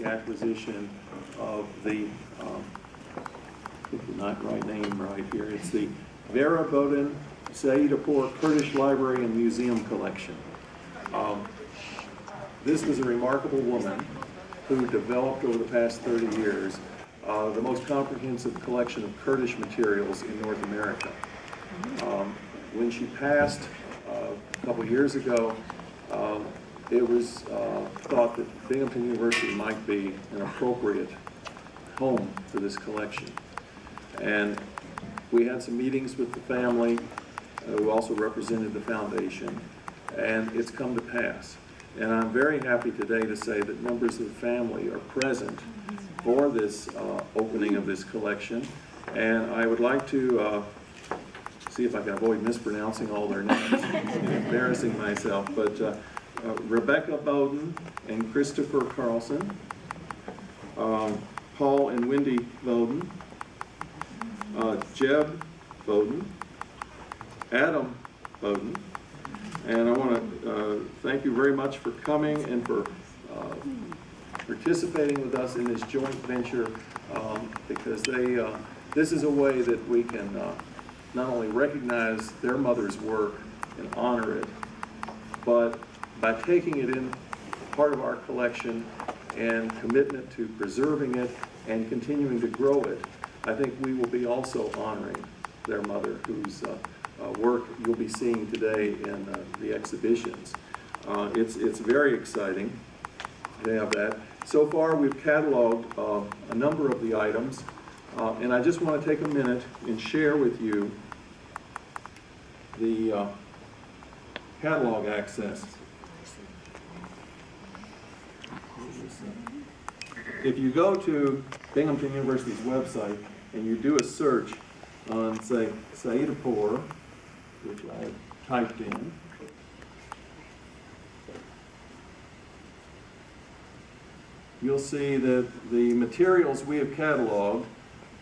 the acquisition of the, not right name right here, it's the Vera Bodin Saidapur Kurdish Library and Museum Collection. This was a remarkable woman who developed over the past 30 years the most comprehensive collection of Kurdish materials in North America. When she passed a couple years ago, it was thought that Binghamton University might be an appropriate home for this collection. And we had some meetings with the family, who also represented the foundation, and it's come to pass. And I'm very happy today to say that members of the family are present for this opening of this collection. And I would like to see if I can avoid mispronouncing all their names and embarrassing myself, but Rebecca Bowden and Christopher Carlson, Paul and Wendy Bowden, Jeb Bowden, Adam Bowden, and I want to thank you very much for coming and for participating with us in this joint venture, because this is a way that we can not only recognize their mother's work and honor it, but by taking it in part of our collection and commitment to preserving it and continuing to grow it, I think we will be also honoring their mother, whose work you'll be seeing today in the exhibitions. It's very exciting to have that. So far we've cataloged a number of the items, and I just want to take a minute and share with you the catalog access. If you go to Binghamton University's website and you do a search on, say, Saidapur, which I typed in, you'll see that the materials we have cataloged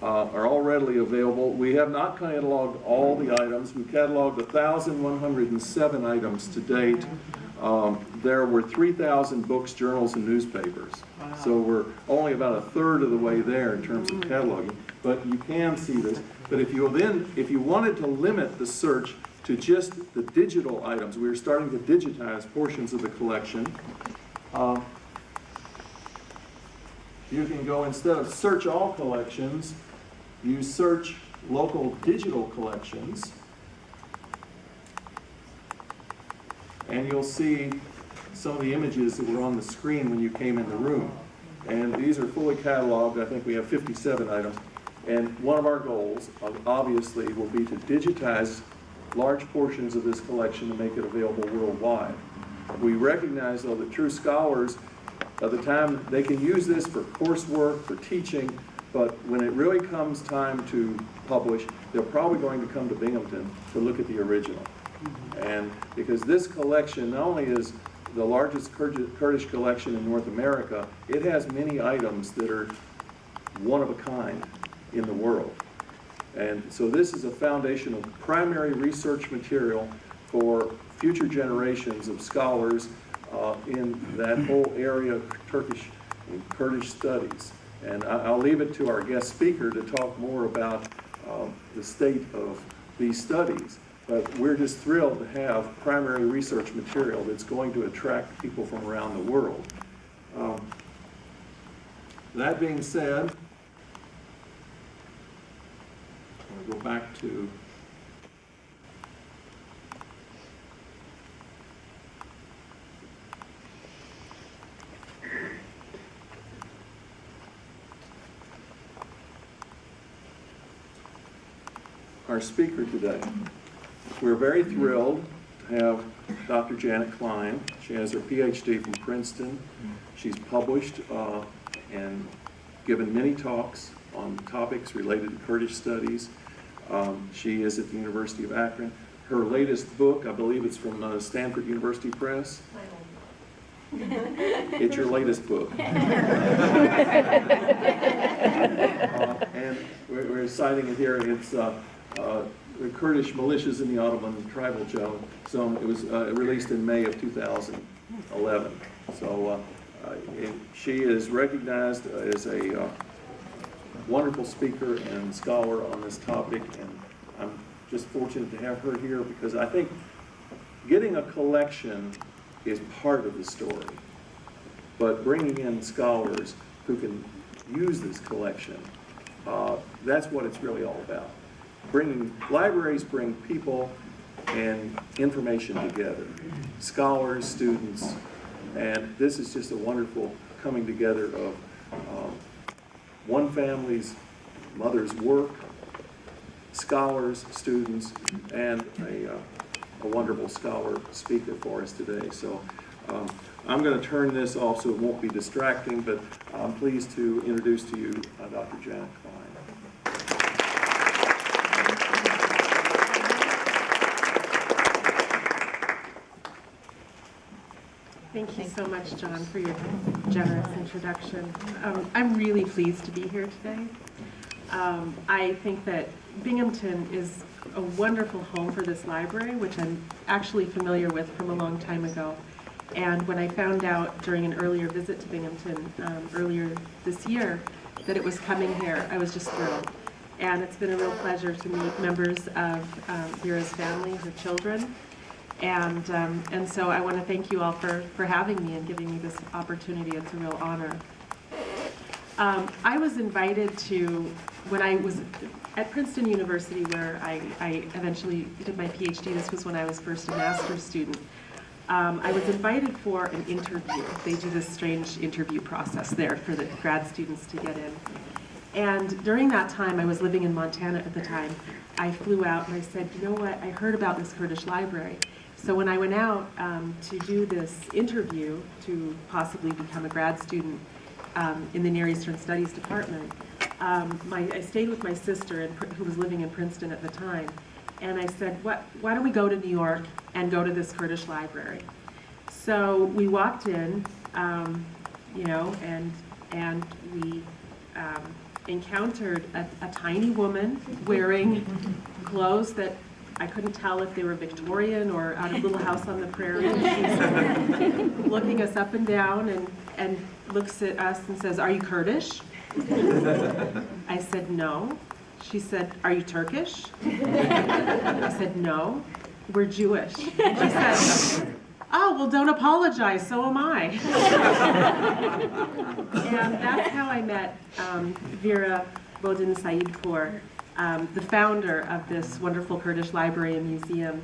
are all readily available. We have not cataloged all the items. We've cataloged 1,107 items to date. There were 3,000 books, journals, and newspapers. Wow. So we're only about a third of the way there in terms of cataloging. But you can see this. But if you wanted to limit the search to just the digital items, we are starting to digitize portions of the collection. You can go, instead of search all collections, you search local digital collections, and you'll see some of the images that were on the screen when you came in the room. And these are fully cataloged. I think we have 57 items. And one of our goals, obviously, will be to digitize large portions of this collection and make it available worldwide. We recognize, though, that true scholars, at the time, they can use this for coursework, for teaching, but when it really comes time to publish, they're probably going to come to Binghamton to look at the original. And because this collection not only is the largest Kurdish collection in North America, it has many items that are one of a kind in the world. And so this is a foundational primary research material for future generations of scholars in that whole area of Turkish and Kurdish studies. And I'll leave it to our guest speaker to talk more about the state of these studies. But we're just thrilled to have primary research material that's going to attract people from around the world. That being said, I'll go back to our speaker today. We're very thrilled to have Dr. Janet Klein. She has her PhD from Princeton. She's published and given many talks on topics related to Kurdish studies. She is at the University of Akron. Her latest book, I believe it's from Stanford University Press. It's your latest book. And we're citing it here. It's the Kurdish militias in the Ottoman tribal zone. It was released in May of 2011. So And she is recognized as a wonderful speaker and scholar on this topic, and I'm just fortunate to have her here because I think getting a collection is part of the story, but bringing in scholars who can use this collection, that's what it's really all about. Libraries bring people and information together, scholars, students, and this is just a wonderful coming together of one family's mother's work, scholars, students, and a wonderful scholar speaker for us today. So I'm going to turn this off so it won't be distracting, but I'm pleased to introduce to you Dr. Janet Klein. Thank you so much, John, for your generous introduction. I'm really pleased to be here today. I think that Binghamton is a wonderful home for this library, which I'm actually familiar with from a long time ago. And when I found out during an earlier visit to Binghamton earlier this year that it was coming here, I was just thrilled. And it's been a real pleasure to meet members of Vera's family, her children. And so I want to thank you all for having me and giving me this opportunity. It's a real honor. I was invited to, when I was at Princeton University, where I eventually did my PhD, this was when I was first a master's student, I was invited for an interview. They do this strange interview process there for the grad students to get in. And during that time, I was living in Montana at the time, I flew out and I said, you know what, I heard about this Kurdish library. So when I went out to do this interview to possibly become a grad student in the Near Eastern Studies department, I stayed with my sister who was living in Princeton at the time, and I said, why don't we go to New York and go to this Kurdish library? So we walked in, you know, and we encountered a tiny woman wearing clothes that I couldn't tell if they were Victorian or out of Little House on the Prairie. She's looking us up and down and looks at us and says, "Are you Kurdish?" I said, "No." She said, "Are you Turkish?" I said, "No, we're Jewish." She said, "Oh, well, don't apologize, so am I." And that's how I met Vera Bodin Saidpour, the founder of this wonderful Kurdish library and museum,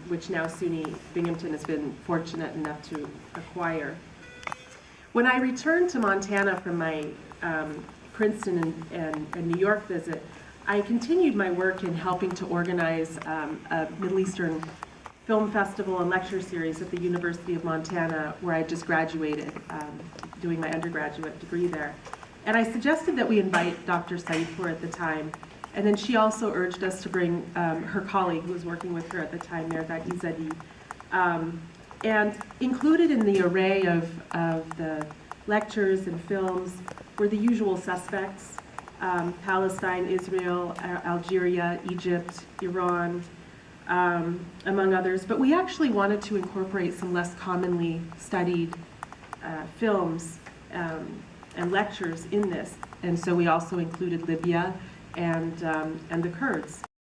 which now SUNY Binghamton has been fortunate enough to acquire. When I returned to Montana from my Princeton and New York visit, I continued my work in helping to organize a Middle Eastern film festival and lecture series at the University of Montana, where I just graduated, doing my undergraduate degree there. And I suggested that we invite Dr. Saidpour at the time, and then she also urged us to bring her colleague who was working with her at the time, Merdat Izadi. And included in the array of the lectures and films were the usual suspects, Palestine, Israel, Algeria, Egypt, Iran, among others. But we actually wanted to incorporate some less commonly studied films and lectures in this. And so we also included Libya and the Kurds.